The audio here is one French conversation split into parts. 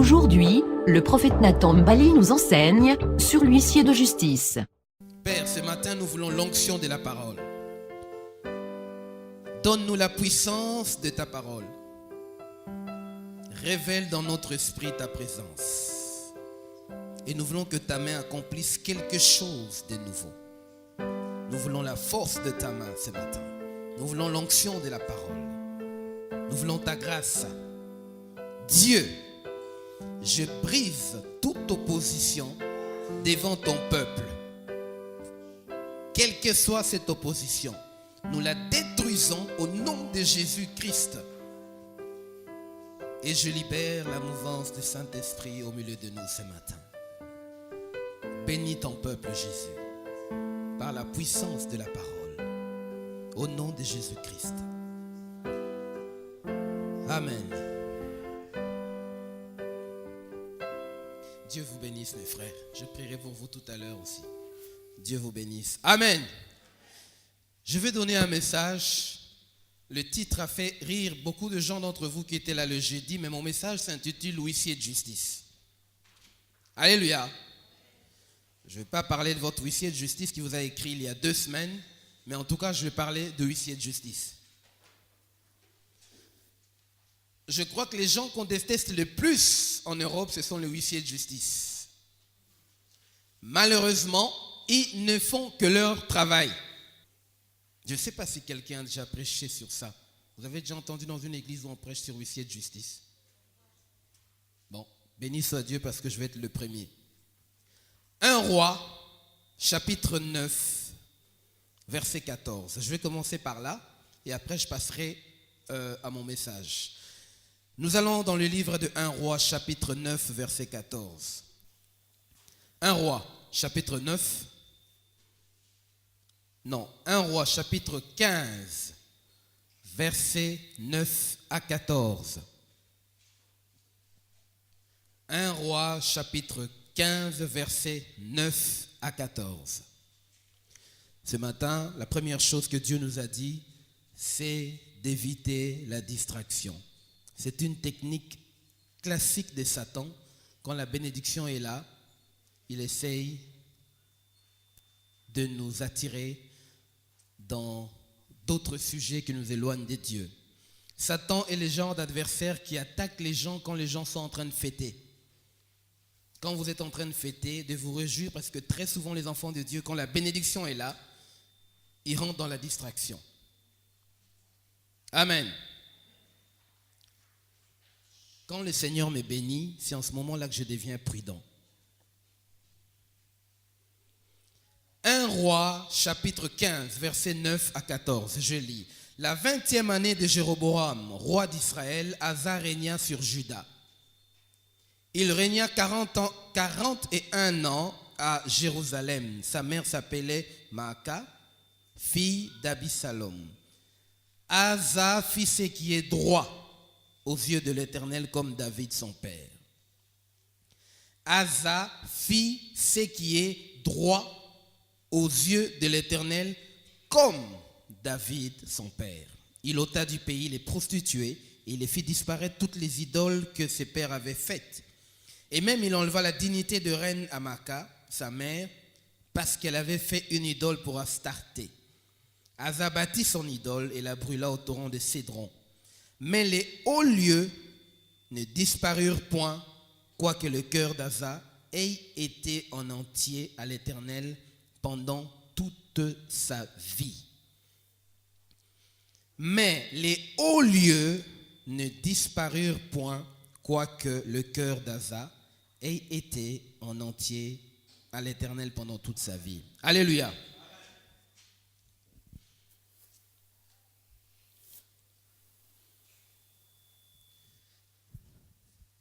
Aujourd'hui, le prophète Nathan Mbali nous enseigne sur l'huissier de justice. Père, ce matin, nous voulons l'onction de la parole. Donne-nous la puissance de ta parole. Révèle dans notre esprit ta présence. Et nous voulons que ta main accomplisse quelque chose de nouveau. Nous voulons la force de ta main ce matin. Nous voulons l'onction de la parole. Nous voulons ta grâce. Dieu, je brise toute opposition devant ton peuple. Quelle que soit cette opposition, nous la détruisons au nom de Jésus-Christ. Et je libère la mouvance du Saint-Esprit au milieu de nous ce matin. Bénis ton peuple, Jésus, par la puissance de la parole, au nom de Jésus-Christ. Amen. Dieu vous bénisse, mes frères. Je prierai pour vous tout à l'heure aussi. Dieu vous bénisse. Amen. Je vais donner un message. Le titre a fait rire beaucoup de gens d'entre vous qui étaient là le jeudi, mais mon message s'intitule Huissier de justice. Alléluia. Je ne vais pas parler de votre huissier de justice qui vous a écrit il y a 2 semaines, mais en tout cas, je vais parler de huissier de justice. Je crois que les gens qu'on déteste le plus en Europe, ce sont les huissiers de justice. Malheureusement, ils ne font que leur travail. Je ne sais pas si quelqu'un a déjà prêché sur ça. Vous avez déjà entendu dans une église où on prêche sur huissier de justice? Bon, béni soit Dieu parce que je vais être le premier. 1 Roi, chapitre 9, verset 14. Je vais commencer par là et après je passerai à mon message. Nous allons dans le livre de 1 Roi, chapitre 9, verset 14. 1 Roi, chapitre 9. Non, 1 Roi, chapitre 15, verset 9 à 14. 1 Roi, chapitre 15, verset 9 à 14. Ce matin, la première chose que Dieu nous a dit, c'est d'éviter la distraction. C'est une technique classique de Satan. Quand la bénédiction est là, il essaye de nous attirer dans d'autres sujets qui nous éloignent de Dieu. Satan est le genre d'adversaire qui attaque les gens quand les gens sont en train de fêter. Quand vous êtes en train de fêter, de vous réjouir, parce que très souvent les enfants de Dieu, quand la bénédiction est là, ils rentrent dans la distraction. Amen. Quand le Seigneur me bénit, c'est en ce moment-là que je deviens prudent. 1 Roi, chapitre 15, versets 9 à 14, je lis. La 20e année de Jéroboam, roi d'Israël, Asa régna sur Juda. Il régna 41 ans à Jérusalem. Sa mère s'appelait Maaka, fille d'Abisalom. Asa fit ce qui est droit aux yeux de l'Éternel comme David son père. Asa fit ce qui est droit aux yeux de l'Éternel comme David son père. Il ôta du pays les prostituées et il fit disparaître toutes les idoles que ses pères avaient faites. Et même il enleva la dignité de reine à Maaka, sa mère, parce qu'elle avait fait une idole pour Astarté. Asa bâtit son idole et la brûla au torrent de Cédron. Mais les hauts lieux ne disparurent point, quoique le cœur d'Asa ait été en entier à l'Éternel pendant toute sa vie. Mais les hauts lieux ne disparurent point, quoique le cœur d'Asa ait été en entier à l'Éternel pendant toute sa vie. Alléluia.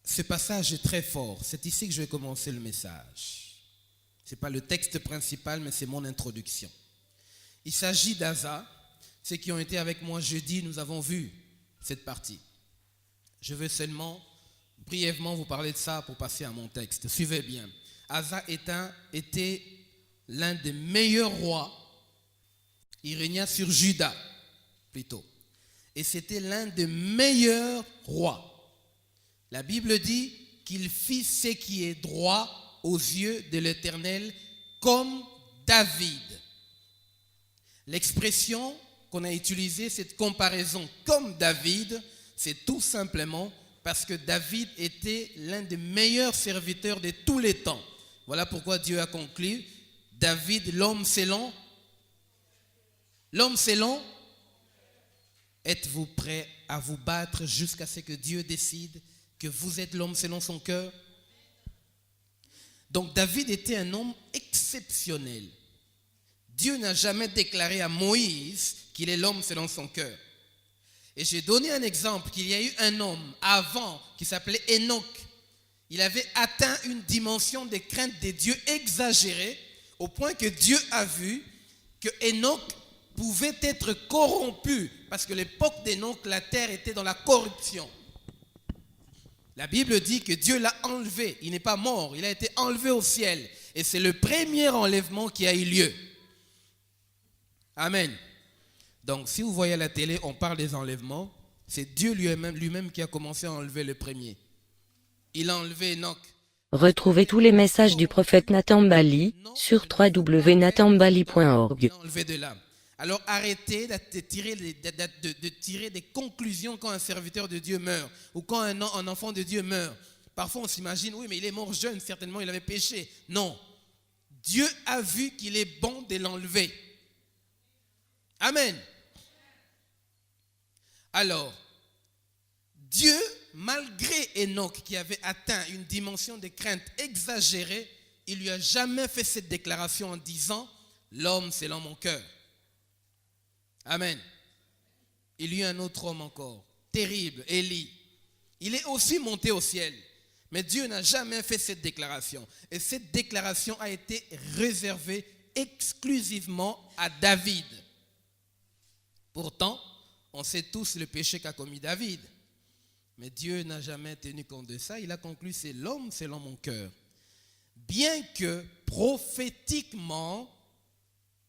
Ce passage est très fort. C'est ici que je vais commencer le message. Ce n'est pas le texte principal, mais c'est mon introduction. Il s'agit d'Asa. Ceux qui ont été avec moi jeudi, nous avons vu cette partie. Je veux seulement brièvement vous parler de ça pour passer à mon texte. Suivez bien. Asa était l'un des meilleurs rois. Il régna sur Juda, plutôt. Et c'était l'un des meilleurs rois. La Bible dit qu'il fit ce qui est droit aux yeux de l'Éternel, comme David. L'expression qu'on a utilisée, cette comparaison comme David, c'est tout simplement parce que David était l'un des meilleurs serviteurs de tous les temps. Voilà pourquoi Dieu a conclu, David, l'homme selon. L'homme selon. Êtes-vous prêt à vous battre jusqu'à ce que Dieu décide que vous êtes l'homme selon son cœur? Donc David était un homme exceptionnel. Dieu n'a jamais déclaré à Moïse qu'il est l'homme selon son cœur. Et j'ai donné un exemple qu'il y a eu un homme avant qui s'appelait Enoch. Il avait atteint une dimension de crainte de Dieu exagérée au point que Dieu a vu que Enoch pouvait être corrompu parce que l'époque d'Enoch, la terre était dans la corruption. La Bible dit que Dieu l'a enlevé. Il n'est pas mort, il a été enlevé au ciel. Et c'est le premier enlèvement qui a eu lieu. Amen. Donc si vous voyez à la télé, on parle des enlèvements, c'est Dieu lui-même qui a commencé à enlever le premier. Il a enlevé Enoch. Retrouvez tous les messages du prophète Nathan Mbali sur www.nathanmbali.org. Il a enlevé de là. Alors arrêtez de tirer des conclusions quand un serviteur de Dieu meurt ou quand un enfant de Dieu meurt. Parfois on s'imagine, oui mais il est mort jeune, certainement il avait péché. Non, Dieu a vu qu'il est bon de l'enlever. Amen. Alors, Dieu, malgré Enoch qui avait atteint une dimension de crainte exagérée, il ne lui a jamais fait cette déclaration en disant « L'homme selon mon cœur ». Amen. Il y a eu un autre homme encore, terrible, Élie. Il est aussi monté au ciel. Mais Dieu n'a jamais fait cette déclaration. Et cette déclaration a été réservée exclusivement à David. Pourtant, on sait tous le péché qu'a commis David. Mais Dieu n'a jamais tenu compte de ça. Il a conclu, c'est l'homme selon mon cœur. Bien que prophétiquement,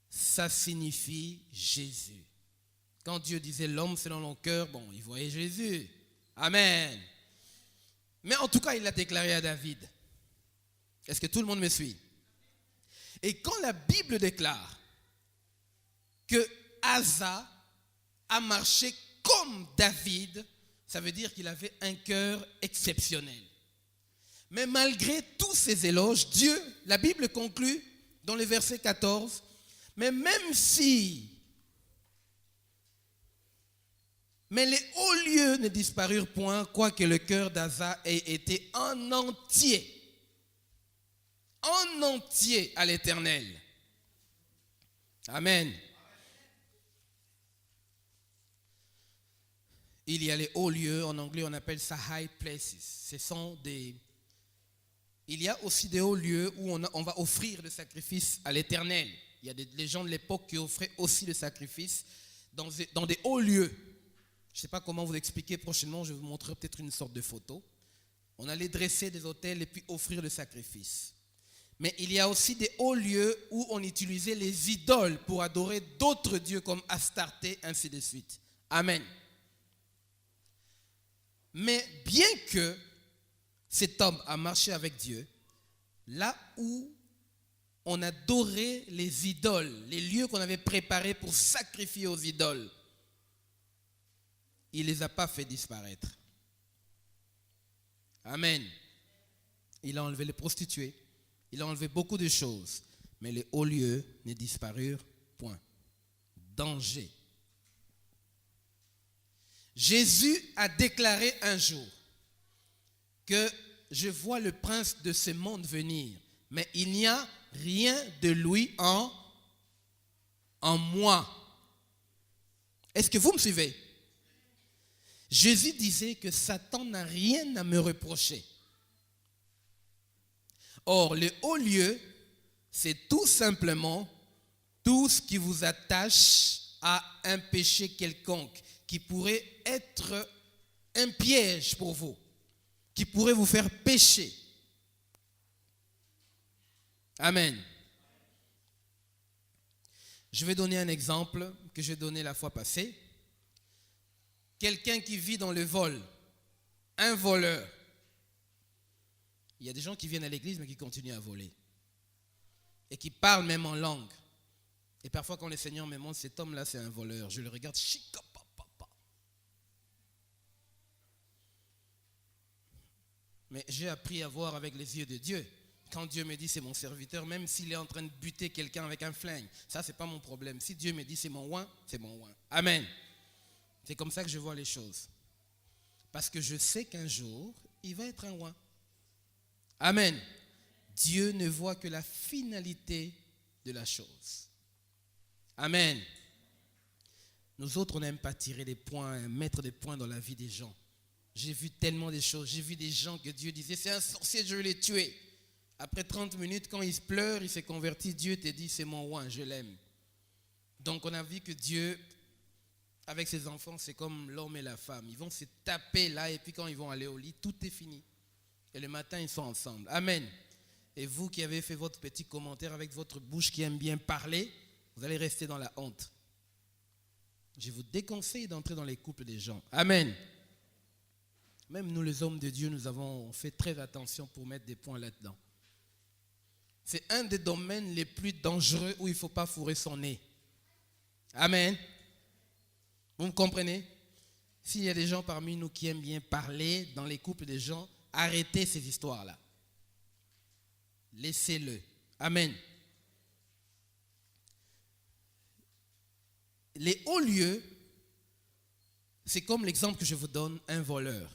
ça signifie Jésus. Quand Dieu disait l'homme selon mon cœur, bon, il voyait Jésus. Amen. Mais en tout cas, il l'a déclaré à David. Est-ce que tout le monde me suit? Et quand la Bible déclare que Asa a marché comme David, ça veut dire qu'il avait un cœur exceptionnel. Mais malgré tous ces éloges, Dieu, la Bible conclut dans le verset 14, mais les hauts lieux ne disparurent point, quoique le cœur d'Asa ait été en entier à l'Éternel. Amen. Il y a les hauts lieux, en anglais on appelle ça high places. Il y a aussi des hauts lieux où on va offrir le sacrifice à l'Éternel. Il y a des gens de l'époque qui offraient aussi le sacrifice dans des hauts lieux. Je ne sais pas comment vous expliquer prochainement, je vais vous montrer peut-être une sorte de photo. On allait dresser des autels et puis offrir le sacrifice. Mais il y a aussi des hauts lieux où on utilisait les idoles pour adorer d'autres dieux comme Astarté, ainsi de suite. Amen. Mais bien que cet homme a marché avec Dieu, là où on adorait les idoles, les lieux qu'on avait préparés pour sacrifier aux idoles, il ne les a pas fait disparaître. Amen. Il a enlevé les prostituées, il a enlevé beaucoup de choses, mais les hauts lieux ne disparurent point. Danger. Jésus a déclaré un jour que je vois le prince de ce monde venir, mais il n'y a rien de lui en moi. Est-ce que vous me suivez? Jésus disait que Satan n'a rien à me reprocher. Or, le haut lieu, c'est tout simplement tout ce qui vous attache à un péché quelconque, qui pourrait être un piège pour vous, qui pourrait vous faire pécher. Amen. Je vais donner un exemple que j'ai donné la fois passée. Quelqu'un qui vit dans le vol, un voleur, Il y a des gens qui viennent à l'église mais qui continuent à voler. Et qui parlent même en langue. Et parfois quand le Seigneur me montre, cet homme-là c'est un voleur. Je le regarde, chikapapapa. Mais j'ai appris à voir avec les yeux de Dieu. Quand Dieu me dit c'est mon serviteur, même s'il est en train de buter quelqu'un avec un flingue, ça c'est pas mon problème. Si Dieu me dit c'est mon oint, c'est mon oint. Amen. C'est comme ça que je vois les choses. Parce que je sais qu'un jour, il va être un oint. Amen. Dieu ne voit que la finalité de la chose. Amen. Nous autres, on n'aime pas tirer des points, mettre des points dans la vie des gens. J'ai vu tellement de choses. J'ai vu des gens que Dieu disait, c'est un sorcier, je vais les tuer. Après 30 minutes, quand il pleure, il s'est converti. Dieu te dit, c'est mon oint, je l'aime. Donc on a vu que Dieu, avec ses enfants, c'est comme l'homme et la femme. Ils vont se taper là et puis quand ils vont aller au lit, tout est fini. Et le matin, ils sont ensemble. Amen. Et vous qui avez fait votre petit commentaire avec votre bouche qui aime bien parler, vous allez rester dans la honte. Je vous déconseille d'entrer dans les couples des gens. Amen. Même nous, les hommes de Dieu, nous avons fait très attention pour mettre des points là-dedans. C'est un des domaines les plus dangereux où il ne faut pas fourrer son nez. Amen. Vous me comprenez? S'il y a des gens parmi nous qui aiment bien parler dans les couples des gens, arrêtez ces histoires-là. Laissez-le. Amen. Les hauts lieux, c'est comme l'exemple que je vous donne, un voleur.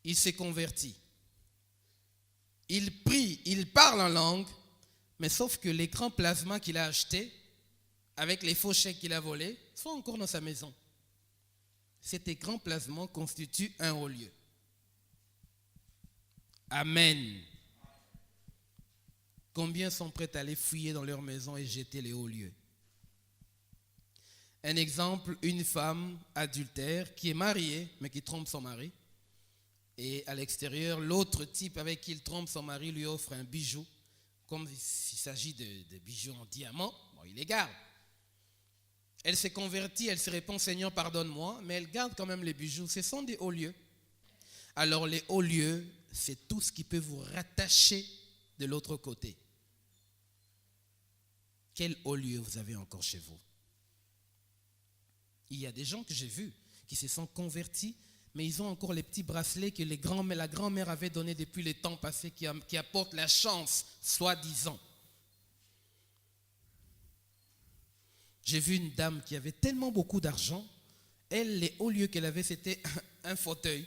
Il s'est converti. Il prie, il parle en langue, mais sauf que l'écran plasma qu'il a acheté, avec les faux chèques qu'il a volés, sont encore dans sa maison. Cet écran plasma constitue un haut lieu. Amen. Combien sont prêts à aller fouiller dans leur maison et jeter les hauts lieux? Un exemple, une femme adultère qui est mariée, mais qui trompe son mari. Et à l'extérieur, l'autre type avec qui il trompe son mari lui offre un bijou. Comme s'il s'agit de bijoux en diamant, bon, il les garde. Elle s'est convertie, elle se répand, Seigneur, pardonne-moi, mais elle garde quand même les bijoux. Ce sont des hauts lieux. Alors les hauts lieux, c'est tout ce qui peut vous rattacher de l'autre côté. Quel haut lieu vous avez encore chez vous? Il y a des gens que j'ai vus qui se sont convertis, mais ils ont encore les petits bracelets que la grand-mère avait donnés depuis les temps passés qui apportent la chance, soi-disant. J'ai vu une dame qui avait tellement beaucoup d'argent, elle, les hauts lieux qu'elle avait, c'était un fauteuil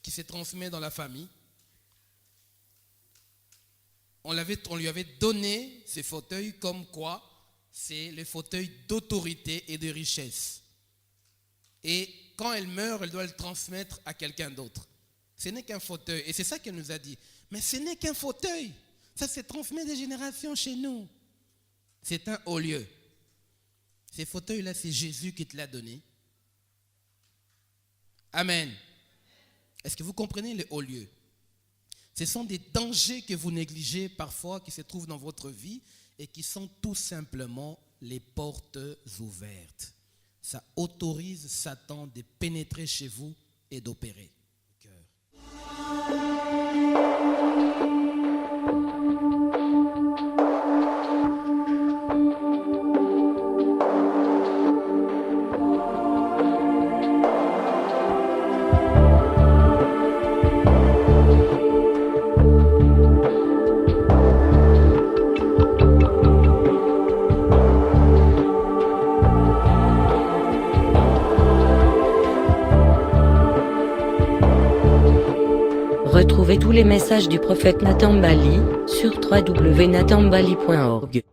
qui se transmet dans la famille. On lui avait donné ces fauteuils comme quoi c'est le fauteuil d'autorité et de richesse. Et quand elle meurt, elle doit le transmettre à quelqu'un d'autre. Ce n'est qu'un fauteuil. Et c'est ça qu'elle nous a dit. Mais ce n'est qu'un fauteuil. Ça se transmet des générations chez nous. C'est un haut lieu. Ces fauteuils-là, c'est Jésus qui te l'a donné. Amen. Est-ce que vous comprenez les hauts lieux? Ce sont des dangers que vous négligez parfois, qui se trouvent dans votre vie et qui sont tout simplement les portes ouvertes. Ça autorise Satan de pénétrer chez vous et d'opérer. Retrouvez tous les messages du prophète Nathan Mbali sur www.nathanmbali.org.